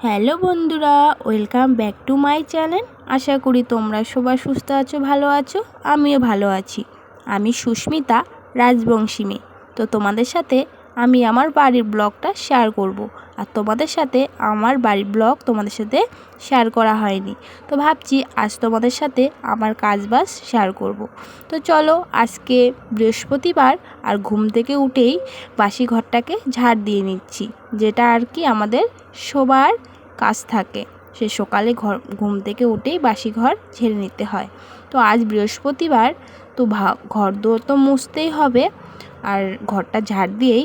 Hello বন্ধুরা, welcome back to my channel. আশা করি তোমরা সবাই সুস্থ আছো, ভালো আছো। আমিও ভালো আছি। আমি সুস্মিতা, রাজবংশী মেয়ে। তো তোমাদের সাথে আমি আমার বাড়ির ব্লগটা শেয়ার করব। আর তোমাদের সাথে আমার বাড়ির ব্লগ তোমাদের সাথে শেয়ার করা হয়নি, তো ভাবছি আজ তোমাদের সাথে আমার কাজবাজ শেয়ার করব। তো চলো, আজকে বৃহস্পতিবার আর ঘুম থেকে উঠেই বাসি ঘরটাকে ঝাড় দিয়ে নিচ্ছি, যেটা আর কি আমাদের সবার কাজ থাকে। সে সকালে ঘুম থেকে উঠেই বাসি ঘর ঝেড়ে নিতে হয়। তো আজ বৃহস্পতিবার, তো ঘর দোর তো মুছতেই হবে, আর ঘরটা ঝাড় দিয়েই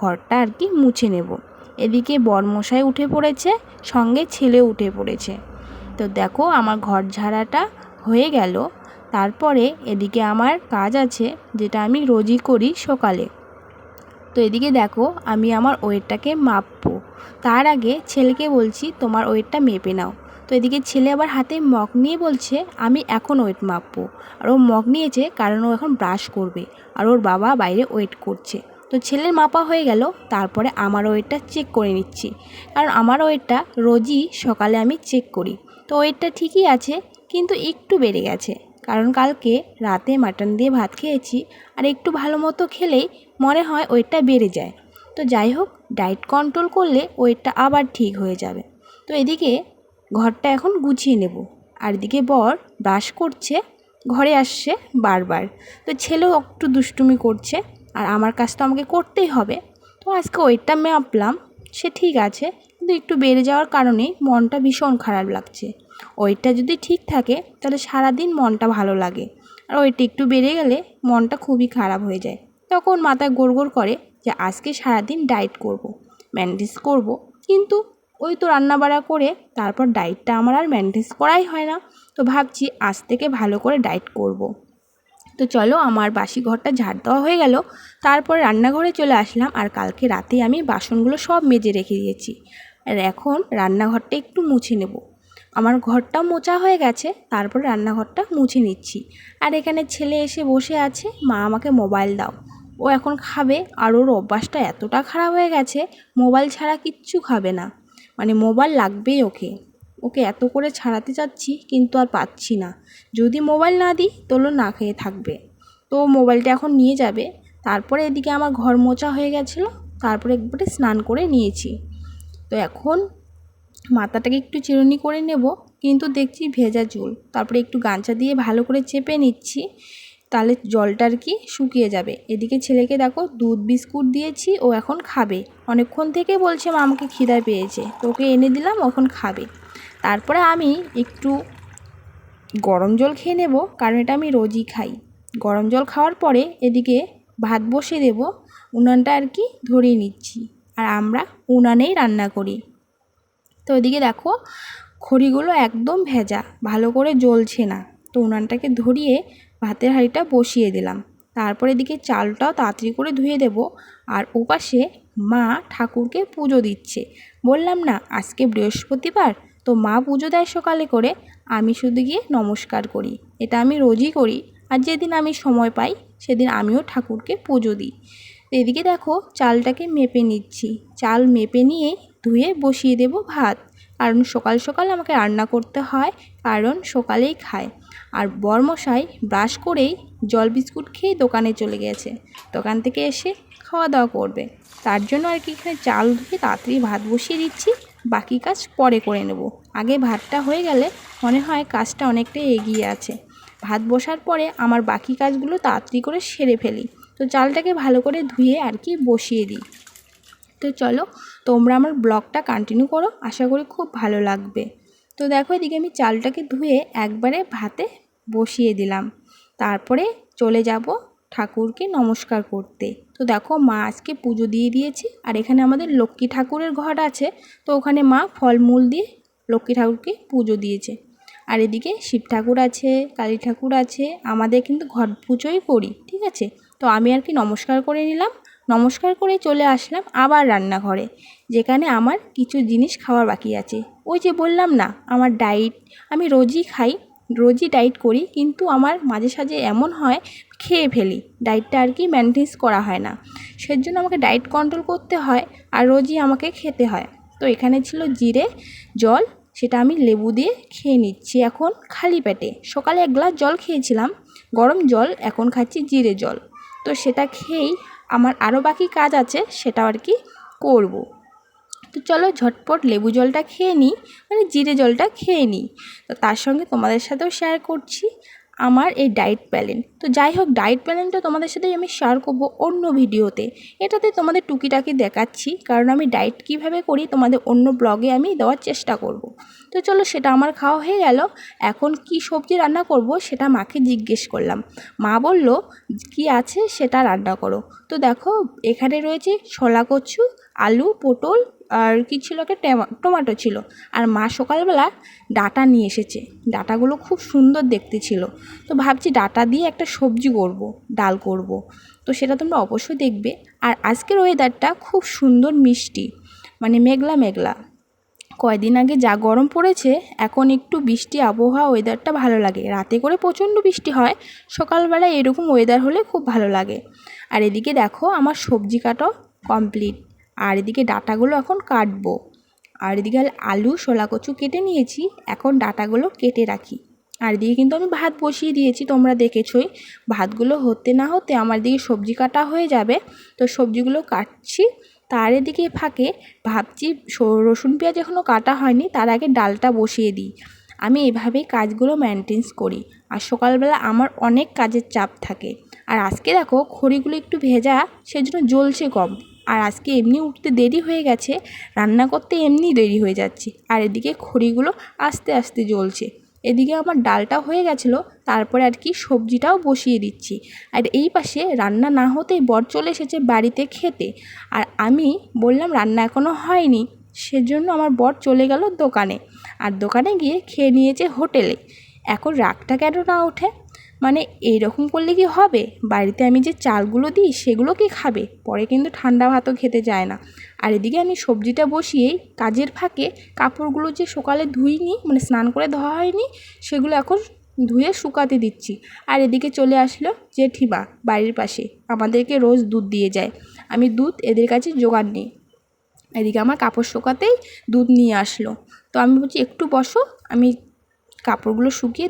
ঘরটা আর কি মুছে নেব। এদিকে বরমশাই উঠে পড়েছে, সঙ্গে ছেলে উঠে পড়েছে। তো দেখো, আমার ঘর ঝাড়াটা হয়ে গেল। তারপরে এদিকে আমার কাজ আছে, যেটা আমি রোজই করি সকালে। তো এদিকে দেখো, আমি আমার ওয়েটটাকে মাপবো। তার আগে ছেলেকে বলছি তোমার ওয়েটটা মেপে নাও। তো এদিকে ছেলে আবার হাতে মগ নিয়ে বলছে আমি এখন ওয়েট মাপবো। আর ও মগ নিয়েছে কারণ ও এখন ব্রাশ করবে, আর ওর বাবা বাইরে ওয়েট করছে। তো ছেলের মাপা হয়ে গেল, তারপরে আমার ওয়েটটা চেক করে নিচ্ছি, কারণ আমার ওয়েটটা রোজই সকালে আমি চেক করি। তো ওয়েটটা ঠিকই আছে, কিন্তু একটু বেড়ে গেছে, কারণ কালকে রাতে মাটন দিয়ে ভাত খেয়েছি। আর একটু ভালো মতো খেলেই মনে হয় ওয়েটটা বেড়ে যায়। তো যাই হোক, ডায়েট কন্ট্রোল করলে ওয়েটটা আবার ঠিক হয়ে যাবে। তো এদিকে ঘরটা এখন গুছিয়ে নেব। আর এদিকে বর ব্রাশ করছে, ঘরে আসছে বারবার। তো ছেলেও একটু দুষ্টুমি করছে, আর আমার কাজ তো আমাকে করতেই হবে। তো আজকে ওয়েটটা মাপলাম, সে ঠিক আছে, কিন্তু একটু বেড়ে যাওয়ার কারণেই মনটা ভীষণ খারাপ লাগছে। ওয়েটটা যদি ঠিক থাকে তাহলে সারাদিন মনটা ভালো লাগে, আর ওয়েটটা একটু বেড়ে গেলে মনটা খুবই খারাপ হয়ে যায়। তখন মাথায় গোড়গোড় করে যে আজকে সারাদিন ডায়েট করব, মেনটেন করব। কিন্তু ওই তো রান্নাবাড়া করে তারপর ডায়েটটা আমার আর মেনটেন করাই হয় না। তো ভাবছি আজ থেকে ভালো করে ডায়েট করব। তো চলো, আমার বাসি ঘরটা ঝাড় দেওয়া হয়ে গেল। তারপর রান্নাঘরে চলে আসলাম, আর কালকে রাতে আমি বাসনগুলো সব মেজে রেখে দিয়েছি। আর এখন রান্নাঘরটা একটু মুছে নেব। আমার ঘরটা মোছা হয়ে গেছে, তারপর রান্নাঘরটা মুছে নিচ্ছি। আর এখানে ছেলে এসে বসে আছে, মা আমাকে মোবাইল দাও। ও এখন খাবে, আর ওর অভ্যাসটা এতটা খারাপ হয়ে গেছে, মোবাইল ছাড়া কিচ্ছু খাবে না। মানে মোবাইল লাগবেই ওকে। ওকে এত করে ছাড়াতে চাচ্ছি, কিন্তু আর পাচ্ছি না। যদি মোবাইল না দিই তাহলে না খেয়ে থাকবে। তো মোবাইলটা এখন নিয়ে যাবে। তারপরে এদিকে আমার ঘর মোছা হয়ে গেছিলো, তারপরে একবারে স্নান করে নিয়েছি। তো এখন মাথাটাকে একটু চিরুনি করে নেব, কিন্তু দেখছি ভেজা চুল। তারপরে একটু গামছা দিয়ে ভালো করে চেপে নিচ্ছি, তাহলে জলটা আর কি শুকিয়ে যাবে। এদিকে ছেলেকে দেখো দুধ বিস্কুট দিয়েছি, ও এখন খাবে। অনেকক্ষণ থেকে বলছে মা আমাকে খিদা পেয়েছে, তো ওকে এনে দিলাম, এখন খাবে। তারপরে আমি একটু গরম জল খেয়ে নেব, কারণ এটা আমি রোজই খাই। গরম জল খাওয়ার পরে এদিকে ভাত বসিয়ে দেব। উনানটা আর কি ধরিয়ে নিচ্ছি, আর আমরা উনানেই রান্না করি। তো ওইদিকে দেখো, খড়িগুলো একদম ভেজা, ভালো করে জ্বলছে না। তো উনানটাকে ধরিয়ে ভাতের হাঁড়িটা বসিয়ে দিলাম। তারপর এদিকে চালটাও তাড়াতাড়ি করে ধুয়ে দেব। আর ওপাশে মা ঠাকুরকে পুজো দিচ্ছে। বললাম না আজকে বৃহস্পতিবার, তো মা পুজো দেয় সকালে করে, আমি শুধু গিয়ে নমস্কার করি। এটা আমি রোজই করি, আর যেদিন আমি সময় পাই সেদিন আমিও ঠাকুরকে পুজো দিই। এদিকে দেখো, চালটাকে মেপে নিচ্ছি। চাল মেপে নিয়ে ধুয়ে বসিয়ে দেব ভাত, কারণ সকাল সকাল আমাকে রান্না করতে হয়, কারণ সকালেই খায়। আর বরমশাই ব্রাশ করেই জল বিস্কুট খেয়ে দোকানে চলে গেছে, দোকান থেকে এসে খাওয়া দাওয়া করবে। তার জন্য আর কি এখানে চাল ধুয়ে তাড়াতাড়ি ভাত বসিয়ে দিচ্ছি। বাকি কাজ পরে করে নেব, আগে ভাতটা হয়ে গেলে মনে হয় কাজটা অনেকটাই এগিয়ে আছে। ভাত বসার পরে আমার বাকি কাজগুলো তাড়াতাড়ি করে সেরে ফেলি। তো চালটাকে ভালো করে ধুয়ে আর কি বসিয়ে দিই। তো চলো, তোমরা আমার ব্লগটা কন্টিনিউ করো, আশা করি খুব ভালো লাগবে। তো দেখো, এদিকে আমি চালটাকে ধুয়ে একবারে ভাতে বসিয়ে দিলাম। তারপরে চলে যাব ঠাকুরকে নমস্কার করতে। তো দেখো, মা আজকে পুজো দিয়ে দিয়েছে, আর এখানে আমাদের লক্ষ্মী ঠাকুরের ঘর আছে। তো ওখানে মা ফলমূল দিয়ে লক্ষ্মী ঠাকুরকে পুজো দিয়েছে। আর এদিকে শিব ঠাকুর আছে, কালী ঠাকুর আছে। আমাদের কিন্তু ঘট পুজোই করি, ঠিক আছে। তো আমি আর কি নমস্কার করে নিলাম। নমস্কার করে চলে আসলাম আবার রান্নাঘরে, যেখানে আমার কিছু জিনিস খাওয়ার বাকি আছে। ওই যে বললাম না আমার ডায়েট, আমি রোজই খাই, রোজই ডায়েট করি, কিন্তু আমার মাঝে সাঝে এমন হয় খেয়ে ফেলি, ডায়েটটা আর কি মেনটেন করা হয় না। সেজন্য আমাকে ডায়েট কন্ট্রোল করতে হয়, আর রোজই আমাকে খেতে হয়। তো তো এখানে ছিল জিরে জল, সেটা আমি লেবু দিয়ে খেয়ে নিচ্ছি এখন খালি পেটে। সকালে 1 গ্লাস জল খেয়েছিলাম, গরম জল, এখন খাচ্ছি জিরে জল। তো সেটা খেয়েই আমার আরও বাকি কাজ আছে, সেটা আর কি করব। তো চলো ঝটপট লেবু জলটা খেয়ে নিই, মানে জিরে জলটা খেয়ে নিই। তো তার সঙ্গে তোমাদের সাথেও শেয়ার করছি আমার এই ডায়েট প্ল্যান। তো যাই হোক, ডায়েট প্ল্যানটা তোমাদের সাথে আমি শেয়ার করবো অন্য ভিডিওতে। এটাতে তোমাদের টুকিটাকি দেখাচ্ছি, কারণ আমি ডায়েট কীভাবে করি তোমাদের অন্য ব্লগে আমি দেওয়ার চেষ্টা করব। তো চলো, সেটা আমার খাওয়া হয়ে গেল। এখন কি সবজি রান্না করব সেটা মাকে জিজ্ঞেস করলাম। মা বলল কি আছে সেটা রান্না করো। তো দেখো, এখানে রয়েছে ছোলা কচু, আলু, পটল, আর কি ছিল, একটা টমেটো ছিল। আর মা সকালবেলা ডাঁটা নিয়ে এসেছে, ডাঁটাগুলো খুব সুন্দর দেখতে ছিল। তো ভাবছি ডাঁটা দিয়ে একটা সবজি করব, ডাল করব। তো সেটা তোমরা অবশ্যই দেখবে। আর আজকের ওয়েদারটা খুব সুন্দর মিষ্টি, মানে মেঘলা মেঘলা। কয়দিন আগে যা গরম পড়েছে, এখন একটু বৃষ্টি আবহাওয়া, ওয়েদারটা ভালো লাগে। রাতে করে প্রচণ্ড বৃষ্টি হয়, সকালবেলা এরকম ওয়েদার হলে খুব ভালো লাগে। আর এদিকে দেখো আমার সবজি কাটা কমপ্লিট, আর এদিকে ডাঁটাগুলো এখন কাটবো। আর এদিকে আলু শোলা কচু কেটে নিয়েছি, এখন ডাঁটাগুলো কেটে রাখি। আর এদিকে কিন্তু আমি ভাত বসিয়ে দিয়েছি, তোমরা দেখেছই। ভাতগুলো হতে না হতে আমার দিকে সবজি কাটা হয়ে যাবে। তো সবজিগুলো কাটছি, তার এদিকে ফাঁকে ভাবছি রসুন পেঁয়াজ এখনও কাটা হয়নি, তার আগে ডালটা বসিয়ে দিই। আমি এভাবেই কাজগুলো মেনটেন করি। আর সকালবেলা আমার অনেক কাজের চাপ থাকে। আর আজকে দেখো খড়িগুলো একটু ভেজা, সেজন্য জ্বলছে কম। আর আজকে এমনি উঠতে দেরি হয়ে গেছে, রান্না করতে এমনি দেরি হয়ে যাচ্ছে। আর এদিকে খড়িগুলো আস্তে আস্তে জ্বলছে। এদিকে আমার ডালটা হয়ে গেছিলো, তারপরে আর কি সবজিটাও বসিয়ে দিচ্ছি। আর এই পাশে রান্না না হতেই বর চলে এসেছে বাড়িতে খেতে। আর আমি বললাম রান্না এখনও হয়নি, সেজন্য আমার বর চলে গেল দোকানে। আর দোকানে গিয়ে খেয়ে নিয়েছে হোটেলে। এখন রাগটা কেন না ওঠে, মানে এইরকম করলে কি হবে? বাড়িতে আমি যে চালগুলো দিই সেগুলো কি খাবে? পরে কিন্তু ঠান্ডা ভাতও খেতে যায় না। আর এদিকে আমি সবজিটা বসিয়েই কাজের ফাঁকে কাপড়গুলো যে সকালে ধুইনি, মানে স্নান করে ধোয়া হয়নি, সেগুলো এখন ধুয়ে শুকাতে দিচ্ছি। আর এদিকে চলে আসলো জেঠিমা বাড়ির পাশে, আমাদেরকে রোজ দুধ দিয়ে যায়। আমি দুধ এদের কাছে জোগাড় নিই। এদিকে আমার কাপড় শুকাতেই দুধ নিয়ে আসলো। তো আমি বলছি একটু বসো, আমি কাপড়গুলো শুকিয়ে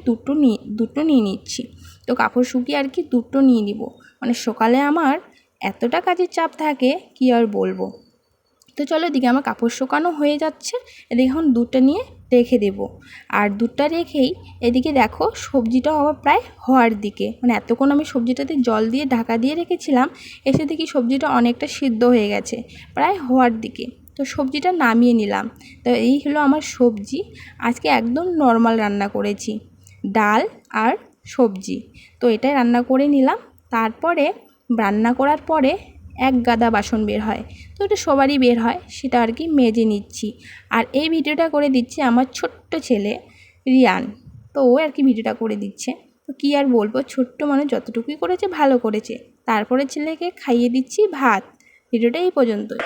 দুধটা নিয়ে নিচ্ছি। তো কাপড় শুকিয়ে আর কি দুধটা নিয়ে নিব। মানে সকালে আমার এতটা কাজের চাপ থাকে কি আর বলবো। তো চলো, এদিকে আমার কাপড় শুকানো হয়ে যাচ্ছে, এদিকে এখন দুধটা নিয়ে রেখে দেব। আর দুধটা রেখেই এদিকে দেখো সবজিটাও আমার প্রায় হওয়ার দিকে, মানে এতক্ষণ আমি সবজিটাতে জল দিয়ে ঢাকা দিয়ে রেখেছিলাম, এসে দেখি সবজিটা অনেকটা সিদ্ধ হয়ে গেছে, প্রায় হওয়ার দিকে। তো সবজিটা নামিয়ে নিলাম। তো এই হলো আমার সবজি। আজকে একদম নর্মাল রান্না করেছি, ডাল আর সবজি। তো এটাই রান্না করে নিলাম। তারপরে রান্না করার পরে এক গাদা বাসন বের হয়, তো এটা সবারই বের হয়, সেটা আর কি মেজে নিচ্ছি। আর এই ভিডিওটা করে দিচ্ছে আমার ছোট্ট ছেলে রিয়ান। তো ও আর কি ভিডিওটা করে দিচ্ছে। তো কী আর বলবো, ছোট্ট মানুষ যতটুকুই করেছে ভালো করেছে। তারপরে ছেলেকে খাইয়ে দিচ্ছি ভাত। ভিডিওটা এই পর্যন্তই।